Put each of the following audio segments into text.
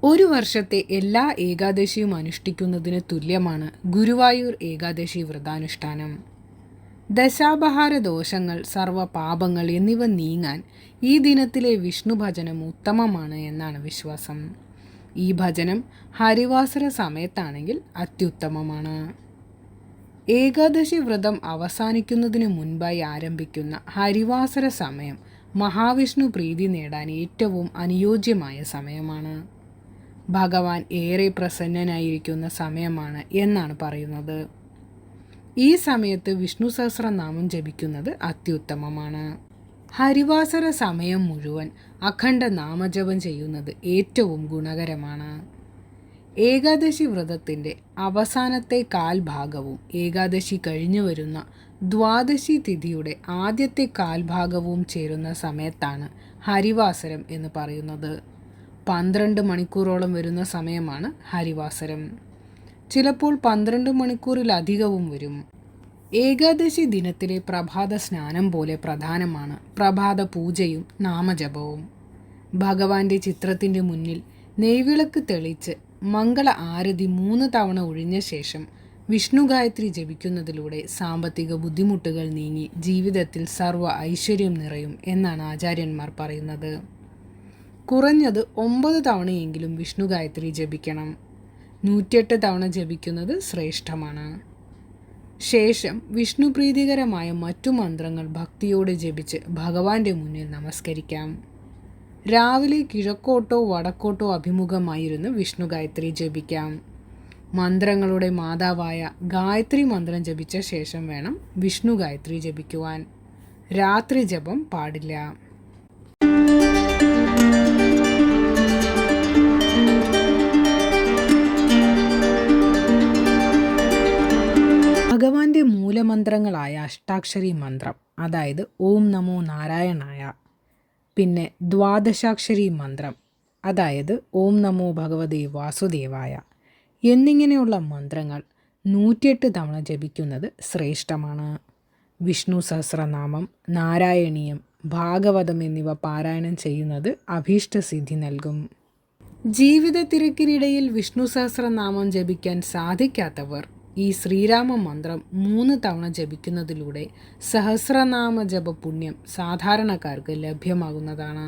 ഒരു വർഷത്തെ എല്ലാ ഏകാദശിയും അനുഷ്ഠിക്കുന്നതിന് തുല്യമാണ് ഗുരുവായൂർ ഏകാദശി വ്രതാനുഷ്ഠാനം. ദശാപഹാര ദോഷങ്ങൾ, സർവ പാപങ്ങൾ എന്നിവ നീങ്ങാൻ ഈ ദിനത്തിലെ വിഷ്ണു ഭജനം ഉത്തമമാണ് എന്നാണ് വിശ്വാസം. ഈ ഭജനം ഹരിവാസര സമയത്താണെങ്കിൽ അത്യുത്തമമാണ്. ഏകാദശി വ്രതം അവസാനിക്കുന്നതിന് മുൻപായി ആരംഭിക്കുന്ന ഹരിവാസര സമയം മഹാവിഷ്ണു പ്രീതി നേടാൻ ഏറ്റവും അനുയോജ്യമായ സമയമാണ്. ഭഗവാൻ ഏറെ പ്രസന്നനായിരിക്കുന്ന സമയമാണ് എന്നാണ് പറയുന്നത്. ഈ സമയത്ത് വിഷ്ണു സഹസ്രനാമം ജപിക്കുന്നത് അത്യുത്തമമാണ്. ഹരിവാസര സമയം മുഴുവൻ അഖണ്ഡ നാമജപം ചെയ്യുന്നത് ഏറ്റവും ഗുണകരമാണ്. ഏകാദശി വ്രതത്തിൻ്റെ അവസാനത്തെ കാൽഭാഗവും ഏകാദശി കഴിഞ്ഞു വരുന്ന ദ്വാദശി തിഥിയുടെ ആദ്യത്തെ കാൽഭാഗവും ചേരുന്ന സമയത്താണ് ഹരിവാസരം എന്ന് പറയുന്നത്. 12 മണിക്കൂറോളം വരുന്ന സമയമാണ് ഹരിവാസരം. ചിലപ്പോൾ 12 മണിക്കൂറിലധികവും വരും. ഏകാദശി ദിനത്തിലെ പ്രഭാത സ്നാനം പോലെ പ്രധാനമാണ് പ്രഭാത പൂജയും നാമജപവും. ഭഗവാന്റെ ചിത്രത്തിൻ്റെ മുന്നിൽ നെയ്വിളക്ക് തെളിച്ച് മംഗള ആരതി 3 തവണ ഒഴിഞ്ഞ ശേഷം വിഷ്ണു ഗായത്രി ജപിക്കുന്നതിലൂടെ സാമ്പത്തിക ബുദ്ധിമുട്ടുകൾ നീങ്ങി ജീവിതത്തിൽ സർവ്വ ഐശ്വര്യം നിറയും എന്നാണ് ആചാര്യന്മാർ പറയുന്നത്. കുറഞ്ഞത് 9 തവണയെങ്കിലും വിഷ്ണു ഗായത്രി ജപിക്കണം. 108 തവണ ജപിക്കുന്നത് ശ്രേഷ്ഠമാണ്. ശേഷം വിഷ്ണു പ്രീതികരമായ മറ്റു മന്ത്രങ്ങൾ ഭക്തിയോടെ ജപിച്ച് ഭഗവാന്റെ മുന്നിൽ നമസ്കരിക്കാം. രാവിലെ കിഴക്കോട്ടോ വടക്കോട്ടോ അഭിമുഖമായിരുന്ന് വിഷ്ണു ഗായത്രി ജപിക്കാം. മന്ത്രങ്ങളുടെ മാതാവായ ഗായത്രി മന്ത്രം ജപിച്ച ശേഷം വേണം വിഷ്ണു ഗായത്രി ജപിക്കുവാൻ. രാത്രി ജപം പാടില്ല. ഭഗവാന്റെ മൂലമന്ത്രങ്ങളായ അഷ്ടാക്ഷരി മന്ത്രം, അതായത് ഓം നമോ നാരായണായ, പിന്നെ ദ്വാദശാക്ഷരി മന്ത്രം, അതായത് ഓം നമോ ഭഗവതേ വാസുദേവായ എന്നിങ്ങനെയുള്ള മന്ത്രങ്ങൾ 108 തവണ ജപിക്കുന്നത് ശ്രേഷ്ഠമാണ്. വിഷ്ണു സഹസ്രനാമം, നാരായണീയം, ഭാഗവതം എന്നിവ പാരായണം ചെയ്യുന്നത് അഭീഷ്ടസിദ്ധി നൽകും. ജീവിത തിരക്കിനിടയിൽ വിഷ്ണു സഹസ്രനാമം ജപിക്കാൻ സാധിക്കാത്തവർ ഈ ശ്രീരാമ മന്ത്രം 3 തവണ ജപിക്കുന്നതിലൂടെ സഹസ്രനാമ ജപ പുണ്യം സാധാരണക്കാർക്ക് ലഭ്യമാകുന്നതാണ്.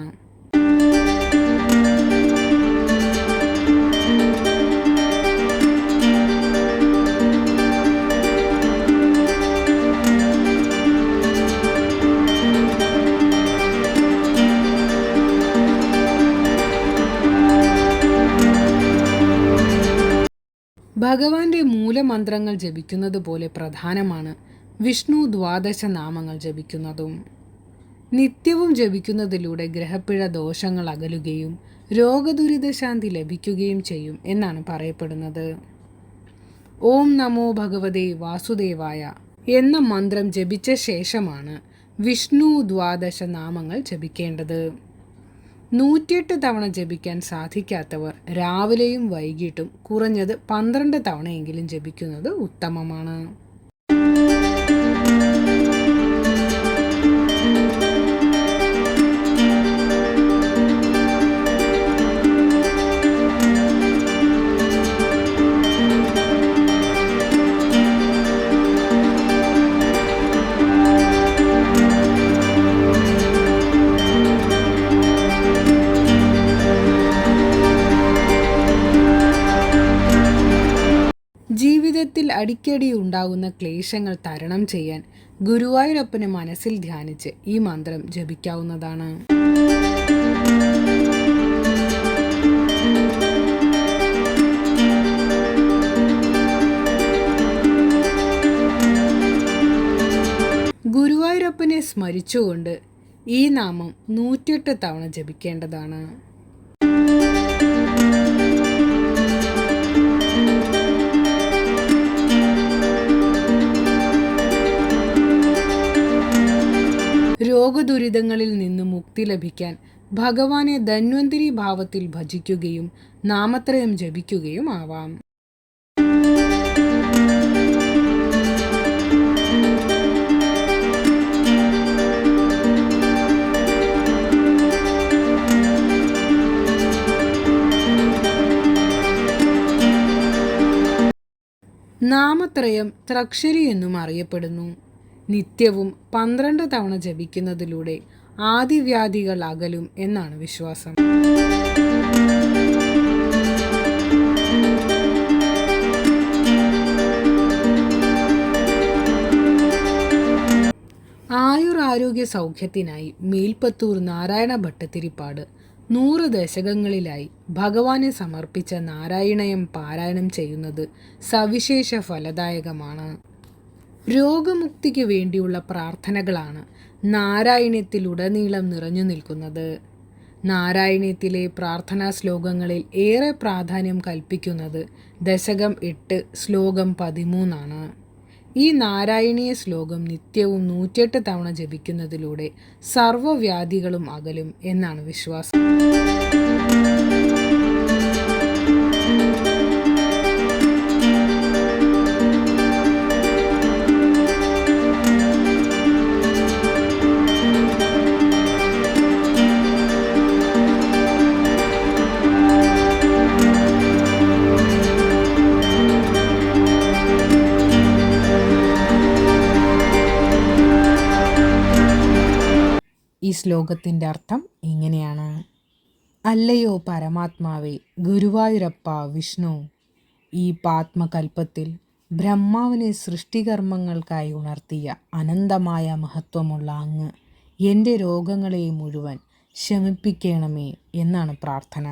ഭഗവാന്റെ മൂലമന്ത്രങ്ങൾ ജപിക്കുന്നത് പോലെ പ്രധാനമാണ് വിഷ്ണു ദ്വാദശ നാമങ്ങൾ ജപിക്കുന്നതും. നിത്യവും ജപിക്കുന്നതിലൂടെ ഗ്രഹപ്പിഴ ദോഷങ്ങൾ അകലുകയും രോഗദുരിതശാന്തി ലഭിക്കുകയും ചെയ്യും എന്നാണ് പറയപ്പെടുന്നത്. ഓം നമോ ഭഗവതേ വാസുദേവായ എന്ന മന്ത്രം ജപിച്ച ശേഷമാണ് വിഷ്ണു ദ്വാദശ നാമങ്ങൾ ജപിക്കേണ്ടത്. 108 തവണ ജപിക്കാൻ സാധിക്കാത്തവർ രാവിലെയും വൈകിട്ടും കുറഞ്ഞത് 12 തവണയെങ്കിലും ജപിക്കുന്നത് ഉത്തമമാണ്. ജീവിതത്തിൽ അടിക്കടി ഉണ്ടാകുന്ന ക്ലേശങ്ങൾ തരണം ചെയ്യാൻ ഗുരുവായൂരപ്പനെ മനസ്സിൽ ധ്യാനിച്ച് ഈ മന്ത്രം ജപിക്കാവുന്നതാണ്. ഗുരുവായൂരപ്പനെ സ്മരിച്ചുകൊണ്ട് ഈ നാമം 108 തവണ ജപിക്കേണ്ടതാണ്. രോഗദുരിതങ്ങളിൽ നിന്ന് മുക്തി ലഭിക്കാൻ ഭഗവാനെ ധന്വന്തരി ഭാവത്തിൽ ഭജിക്കുകയും നാമത്രയം ജപിക്കുകയും ആവാം. നാമത്രയം ത്രക്ഷരി എന്നും അറിയപ്പെടുന്നു. നിത്യവും 12 തവണ ജപിക്കുന്നതിലൂടെ ആദിവ്യാധികൾ അകലും എന്നാണ് വിശ്വാസം. ആയുരാരോഗ്യ സൗഖ്യത്തിനായി മേൽപ്പത്തൂർ നാരായണ ഭട്ടതിരിപ്പാട് 100 ദശകങ്ങളിലായി ഭഗവാനെ സമർപ്പിച്ച നാരായണീയം പാരായണം ചെയ്യുന്നത് സവിശേഷ ഫലദായകമാണ്. രോഗമുക്തിക്ക് വേണ്ടിയുള്ള പ്രാർത്ഥനകളാണ് നാരായണീയത്തിലുടനീളം നിറഞ്ഞു നിൽക്കുന്നത്. നാരായണീയത്തിലെ പ്രാർത്ഥനാ ശ്ലോകങ്ങളിൽ ഏറെ പ്രാധാന്യം കൽപ്പിക്കുന്നത് ദശകം 8 ശ്ലോകം 13 ആണ്. ഈ നാരായണീയ ശ്ലോകം നിത്യവും 108 തവണ ജപിക്കുന്നതിലൂടെ സർവ്വവ്യാധികളും അകലും എന്നാണ് വിശ്വാസം. ഈ ശ്ലോകത്തിൻ്റെ അർത്ഥം ഇങ്ങനെയാണ്: അല്ലയോ പരമാത്മാവേ, ഗുരുവായൂരപ്പ വിഷ്ണു, ഈ പാത്മകൽപ്പത്തിൽ ബ്രഹ്മാവിനെ സൃഷ്ടികർമ്മങ്ങൾക്കായി ഉണർത്തിയ അനന്തമായ മഹത്വമുള്ള അങ്ങ് എൻ്റെ രോഗങ്ങളെ മുഴുവൻ ശമിപ്പിക്കണമേ എന്നാണ് പ്രാർത്ഥന.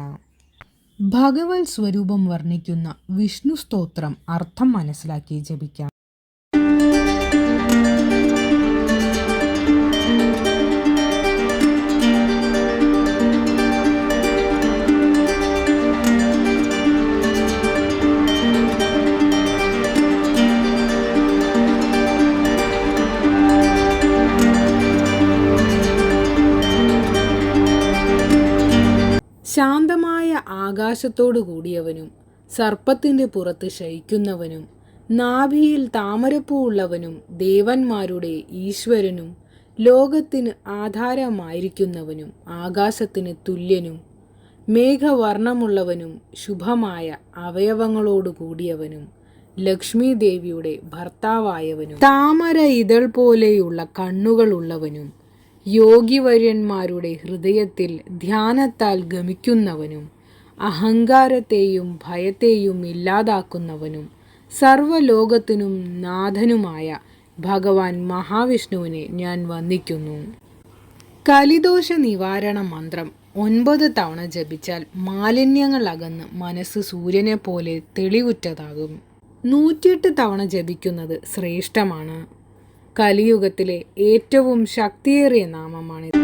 ഭഗവത് സ്വരൂപം വർണ്ണിക്കുന്ന വിഷ്ണു സ്തോത്രം അർത്ഥം മനസ്സിലാക്കി ജപിക്കാം. ശാന്തമായ ആകാശത്തോടു കൂടിയവനും സർപ്പത്തിൻ്റെ പുറത്ത് ശയിക്കുന്നവനും നാഭിയിൽ താമരപ്പൂ ഉള്ളവനും ദേവന്മാരുടെ ഈശ്വരനും ലോകത്തിന് ആധാരമായിരിക്കുന്നവനും ആകാശത്തിന് തുല്യനും മേഘവർണ്ണമുള്ളവനും ശുഭമായ അവയവങ്ങളോടു കൂടിയവനും ലക്ഷ്മി ദേവിയുടെ ഭർത്താവായവനും താമര ഇതൾ പോലെയുള്ള കണ്ണുകളുള്ളവനും യോഗിവര്യന്മാരുടെ ഹൃദയത്തിൽ ധ്യാനത്താൽ ഗമിക്കുന്നവനും അഹങ്കാരത്തെയും ഭയത്തെയും ഇല്ലാതാക്കുന്നവനും സർവ്വലോകത്തിനും നാഥനുമായ ഭഗവാൻ മഹാവിഷ്ണുവിനെ ഞാൻ വന്ദിക്കുന്നു. കലിദോഷ നിവാരണ മന്ത്രം 9 തവണ ജപിച്ചാൽ മാലിന്യങ്ങൾ അകന്ന് മനസ്സ് സൂര്യനെ പോലെ തെളിവുറ്റതാകും. 108 തവണ ജപിക്കുന്നത് ശ്രേഷ്ഠമാണ്. കലിയുഗത്തിലെ ഏറ്റവും ശക്തിയേറിയ നാമമാണിത്.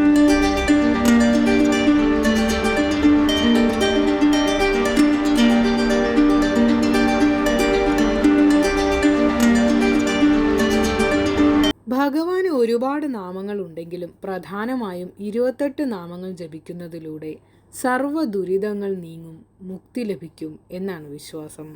ഭഗവാന് ഒരുപാട് നാമങ്ങൾ ഉണ്ടെങ്കിലും പ്രധാനമായും 28 നാമങ്ങൾ ജപിക്കുന്നതിലൂടെ സർവ്വ ദുരിതങ്ങൾ നീങ്ങും, മുക്തി ലഭിക്കും എന്നാണ് വിശ്വാസം.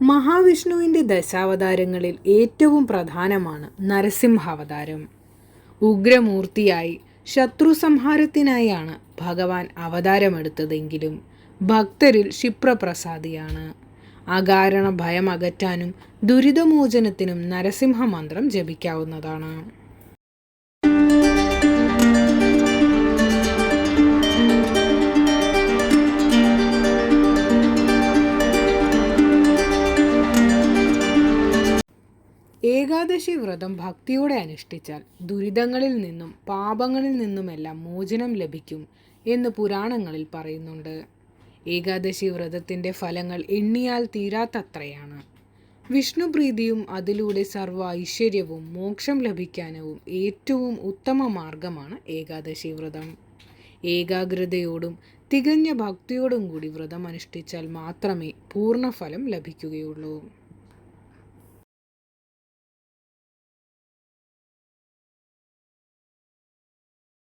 മഹാവിഷ്ണുവിൻ്റെ ദശാവതാരങ്ങളിൽ ഏറ്റവും പ്രധാനമാണ് നരസിംഹാവതാരം. ഉഗ്രമൂർത്തിയായി ശത്രുസംഹാരത്തിനായാണ് ഭഗവാൻ അവതാരമെടുത്തതെങ്കിലും ഭക്തരിൽ ക്ഷിപ്രപ്രസാദിയാണ്. അകാരണ ഭയം അകറ്റാനും ദുരിതമോചനത്തിനും നരസിംഹമന്ത്രം ജപിക്കാവുന്നതാണ്. ഏകാദശി വ്രതം ഭക്തിയോടെ അനുഷ്ഠിച്ചാൽ ദുരിതങ്ങളിൽ നിന്നും പാപങ്ങളിൽ നിന്നുമെല്ലാം മോചനം ലഭിക്കും എന്ന് പുരാണങ്ങളിൽ പറയുന്നുണ്ട്. ഏകാദശി വ്രതത്തിൻ്റെ ഫലങ്ങൾ എണ്ണിയാൽ തീരാത്തത്രയാണ്. വിഷ്ണുപ്രീതിയും അതിലൂടെ സർവ്വ ഐശ്വര്യവും മോക്ഷം ലഭിക്കാനും ഏറ്റവും ഉത്തമ മാർഗമാണ് ഏകാദശി വ്രതം. ഏകാഗ്രതയോടും തികഞ്ഞ ഭക്തിയോടും കൂടി വ്രതം അനുഷ്ഠിച്ചാൽ മാത്രമേ പൂർണ്ണഫലം ലഭിക്കുകയുള്ളൂ.